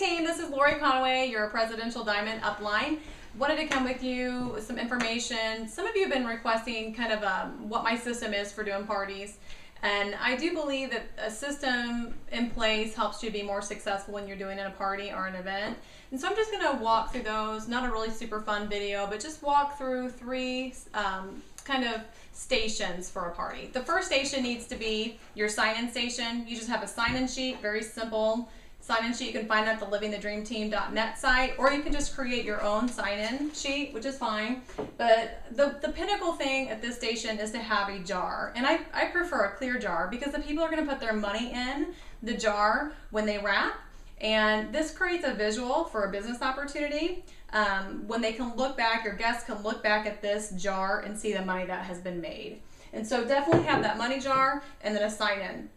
team, this is Lori Conaway, your Presidential Diamond Upline. Wanted to come with you with some information. Some of you have been requesting kind of what my system is for doing parties. And I do believe that a system in place helps you be more successful when you're doing a party or an event. And so I'm just going to walk through those, not a really super fun video, but just walk through three kind of stations for a party. The first station needs to be your sign-in station. You just have a sign-in sheet, very simple sign-in sheet. You can find it at the livingthedreamteam.net site, or you can just create your own sign-in sheet, which is fine. But the pinnacle thing at this station is to have a jar. And I prefer a clear jar because the people are going to put their money in the jar when they wrap. And this creates a visual for a business opportunity. When they can look back, your guests can look back at this jar and see the money that has been made. And so definitely have that money jar and then a sign-in.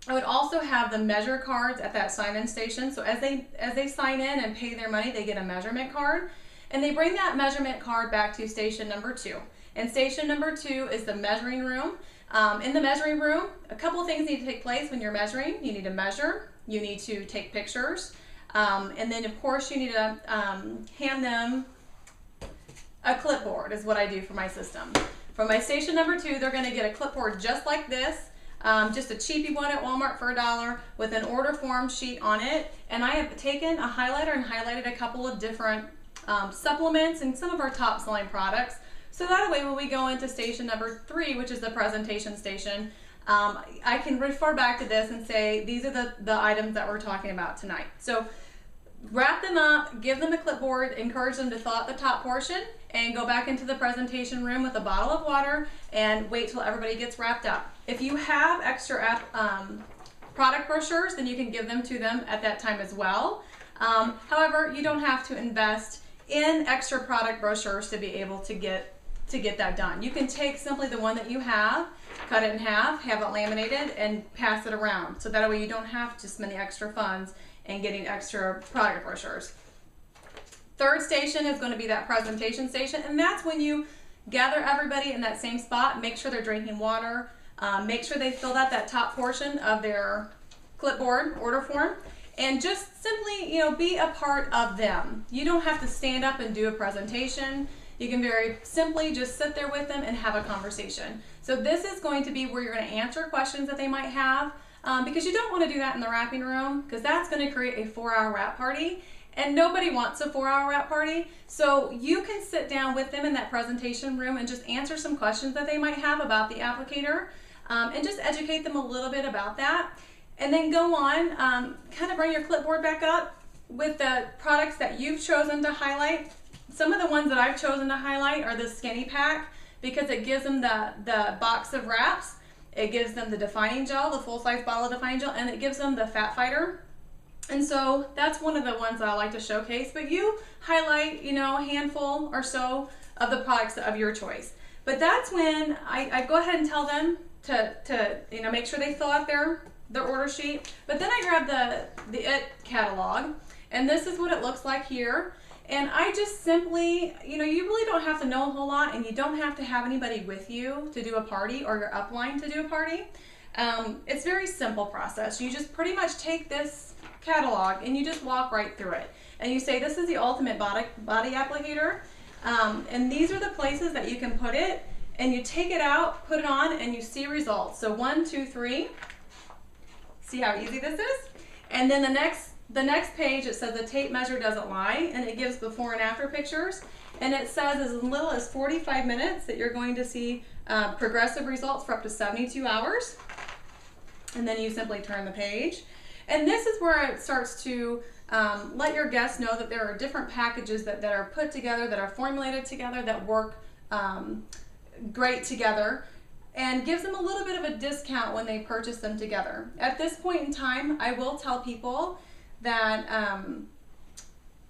I would also have the measure cards at that sign-in station. So as they sign in and pay their money, they get a measurement card. And they bring that measurement card back to station number 2. And station number 2 is the measuring room. In the measuring room, a couple of things need to take place when you're measuring. You need to measure, you need to take pictures, and then of course you need to hand them a clipboard is what I do for my system. For my station number 2, they're going to get a clipboard just like this. Just a cheapy one at Walmart for $1 with an order form sheet on it. And I have taken a highlighter and highlighted a couple of different supplements and some of our top selling products. So that way when we go into station number 3, which is the presentation station, I can refer back to this and say, these are the items that we're talking about tonight. So wrap them up, give them a clipboard, encourage them to thaw out the top portion, and go back into the presentation room with a bottle of water and wait till everybody gets wrapped up. If you have extra product brochures, then you can give them to them at that time as well. However, you don't have to invest in extra product brochures to be able to get that done. You can take simply the one that you have, cut it in half, have it laminated, and pass it around. So that way you don't have to spend the extra funds in getting extra product brochures. Third station is going to be that presentation station, and that's when you gather everybody in that same spot, make sure they're drinking water, make sure they filled out that top portion of their clipboard order form, and just simply, be a part of them. You don't have to stand up and do a presentation. You can very simply just sit there with them and have a conversation. So this is going to be where you're going to answer questions that they might have, because you don't want to do that in the wrapping room, because that's going to create a 4-hour wrap party. And nobody wants a 4-hour wrap party. So you can sit down with them in that presentation room and just answer some questions that they might have about the applicator, and just educate them a little bit about that. And then go on, kind of bring your clipboard back up with the products that you've chosen to highlight. Some of the ones that I've chosen to highlight are the Skinny Pack, because it gives them the box of wraps. It gives them the defining gel, the full-size bottle of defining gel, and it gives them the Fat Fighter. And so that's one of the ones that I like to showcase. But you highlight, a handful or so of the products of your choice. But that's when I go ahead and tell them to make sure they fill out their order sheet. But then I grab the IT catalog, and this is what it looks like here. And I just simply, you really don't have to know a whole lot, and you don't have to have anybody with you to do a party or your upline to do a party. It's a very simple process. You just pretty much take this catalog and you just walk right through it. And you say, this is the ultimate body applicator. And these are the places that you can put it. And you take it out, put it on, and you see results. So 1, 2, 3. See how easy this is? And then the next page, it says the tape measure doesn't lie, and it gives before and after pictures. And it says as little as 45 minutes that you're going to see progressive results for up to 72 hours. And then you simply turn the page. And this is where it starts to let your guests know that there are different packages that are put together, that are formulated together, that work great together, and gives them a little bit of a discount when they purchase them together. At this point in time, I will tell people that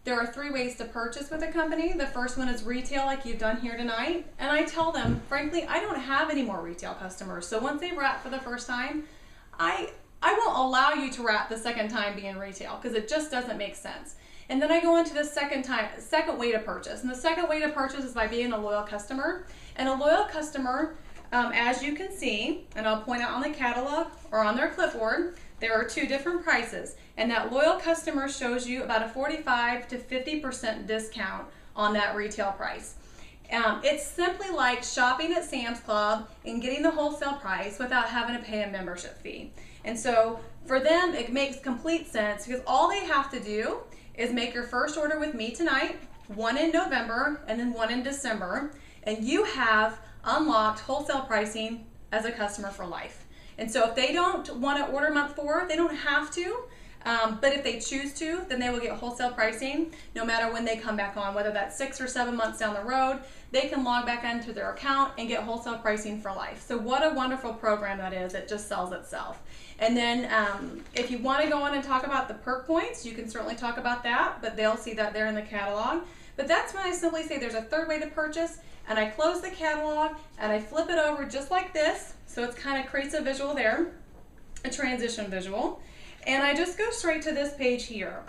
there are 3 ways to purchase with a company. The first one is retail, like you've done here tonight. And I tell them, frankly, I don't have any more retail customers. So once they wrap for the first time, I won't allow you to wrap the second time being retail, because it just doesn't make sense. And then I go into the second way to purchase. And the second way to purchase is by being a loyal customer. And a loyal customer, as you can see, and I'll point out on the catalog or on their clipboard, there are 2 different prices. and that loyal customer shows you about a 45 to 50% discount on that retail price. It's simply like shopping at Sam's Club and getting the wholesale price without having to pay a membership fee. And so for them, it makes complete sense because all they have to do is make your first order with me tonight, one in November and then one in December, and you have unlocked wholesale pricing as a customer for life. And so if they don't want to order month 4, they don't have to. But if they choose to, then they will get wholesale pricing no matter when they come back on, whether that's 6 or 7 months down the road. They can log back into their account and get wholesale pricing for life. So what a wonderful program that is. It just sells itself. And then if you want to go on and talk about the perk points, you can certainly talk about that, but they'll see that there in the catalog. But that's when I simply say there's a third way to purchase, and I close the catalog and I flip it over just like this. So it kind of creates a visual there, a transition visual. And I just go straight to this page here.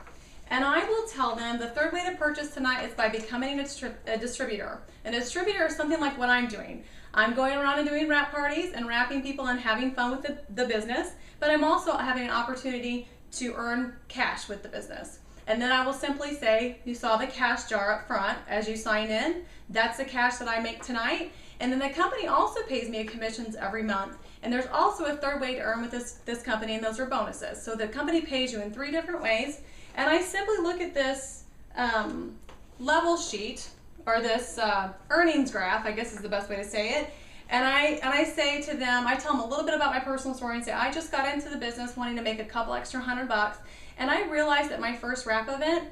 And I will tell them the third way to purchase tonight is by becoming a distributor. And a distributor is something like what I'm doing. I'm going around and doing wrap parties and wrapping people and having fun with the business, but I'm also having an opportunity to earn cash with the business. And then I will simply say, you saw the cash jar up front as you sign in. That's the cash that I make tonight. And then the company also pays me commissions every month. And there's also a third way to earn with this company, and those are bonuses. So the company pays you in 3 different ways. And I simply look at this level sheet, or this earnings graph, I guess is the best way to say it. And I say to them, I tell them a little bit about my personal story and say, I just got into the business wanting to make a couple extra $100. And I realized that my first wrap event,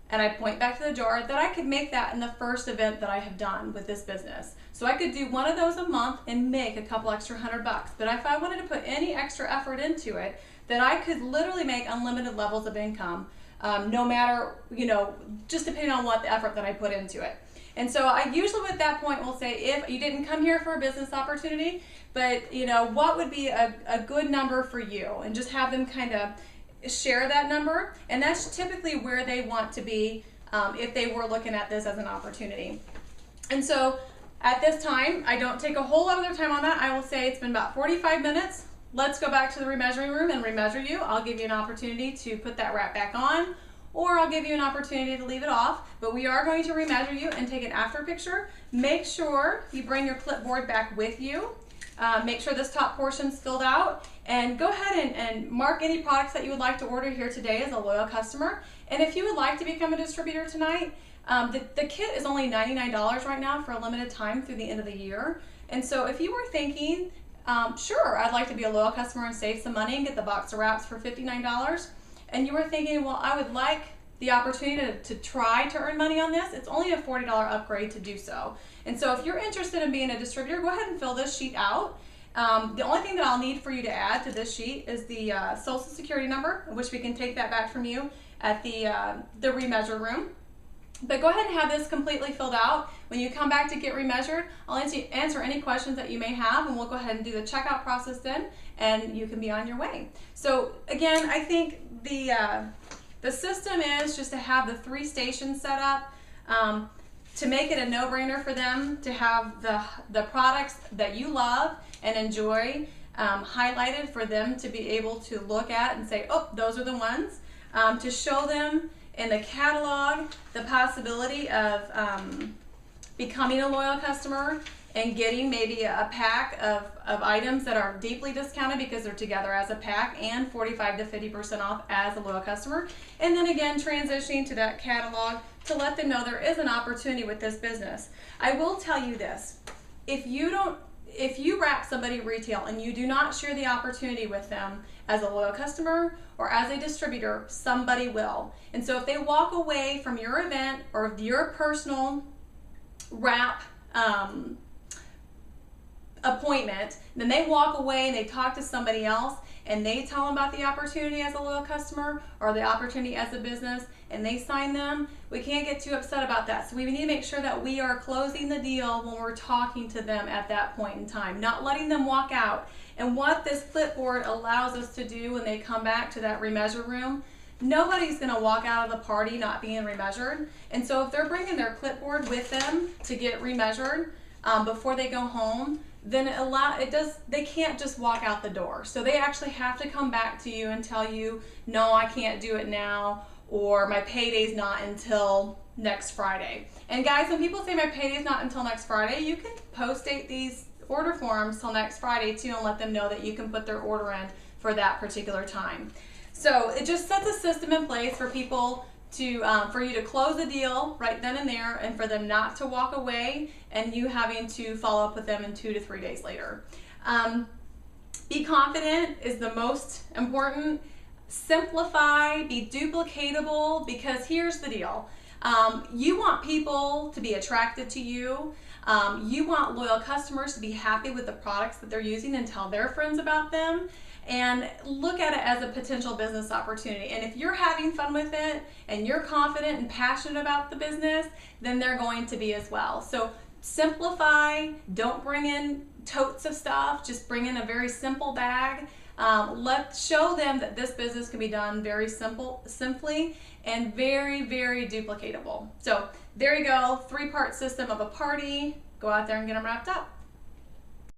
and I point back to the jar, that I could make that in the first event that I have done with this business. So I could do one of those a month and make a couple extra $100. But if I wanted to put any extra effort into it, then I could literally make unlimited levels of income, no matter, just depending on what the effort that I put into it. And so I usually at that point will say, if you didn't come here for a business opportunity, but what would be a good number for you, and just have them kind of share that number. And that's typically where they want to be if they were looking at this as an opportunity. And so at this time, I don't take a whole lot of their time on that. I will say it's been about 45 minutes. Let's go back to the remeasuring room and remeasure you. I'll give you an opportunity to put that wrap back on, or I'll give you an opportunity to leave it off. But we are going to remeasure you and take an after picture. Make sure you bring your clipboard back with you. Make sure this top portion's filled out, and go ahead and mark any products that you would like to order here today as a loyal customer. And if you would like to become a distributor tonight, the kit is only $99 right now for a limited time through the end of the year. And so if you were thinking, sure, I'd like to be a loyal customer and save some money and get the box of wraps for $59, and you were thinking, well, I would like the opportunity to try to earn money on this, it's only a $40 upgrade to do so. And so if you're interested in being a distributor, go ahead and fill this sheet out. The only thing that I'll need for you to add to this sheet is the Social Security number, which we can take that back from you at the remeasure room. But go ahead and have this completely filled out. When you come back to get remeasured, I'll answer any questions that you may have, and we'll go ahead and do the checkout process then, and you can be on your way. So again, I think the system is just to have the 3 stations set up, to make it a no-brainer for them to have the products that you love and enjoy highlighted for them to be able to look at and say, oh, those are the ones. To show them in the catalog the possibility of becoming a loyal customer and getting maybe a pack of items that are deeply discounted because they're together as a pack, and 45 to 50% off as a loyal customer. And then again, transitioning to that catalog to let them know there is an opportunity with this business. I will tell you this, if you wrap somebody retail and you do not share the opportunity with them as a loyal customer or as a distributor, somebody will. And so if they walk away from your event or your personal wrap appointment, then they walk away and they talk to somebody else and they tell them about the opportunity as a loyal customer or the opportunity as a business, and they sign them, we can't get too upset about that. So we need to make sure that we are closing the deal when we're talking to them at that point in time, not letting them walk out. And what this clipboard allows us to do when they come back to that remeasure room, nobody's going to walk out of the party not being remeasured. And so if they're bringing their clipboard with them to get remeasured before they go home, then they can't just walk out the door. So they actually have to come back to you and tell you, no, I can't do it now, or my payday's not until next Friday. And guys, when people say my payday's not until next Friday, you can post date these order forms till next Friday too, and let them know that you can put their order in for that particular time. So it just sets a system in place for people to for you to close the deal right then and there, and for them not to walk away and you having to follow up with them in 2 to 3 days later. Be confident is the most important. Simplify, be duplicatable, because here's the deal. You want people to be attracted to you. You want loyal customers to be happy with the products that they're using and tell their friends about them, and look at it as a potential business opportunity. And if you're having fun with it and you're confident and passionate about the business, then they're going to be as well. So simplify, don't bring in totes of stuff, just bring in a very simple bag. Let's show them that this business can be done very simply, and very, very duplicatable. So there you go, 3-part system of a party. Go out there and get them wrapped up.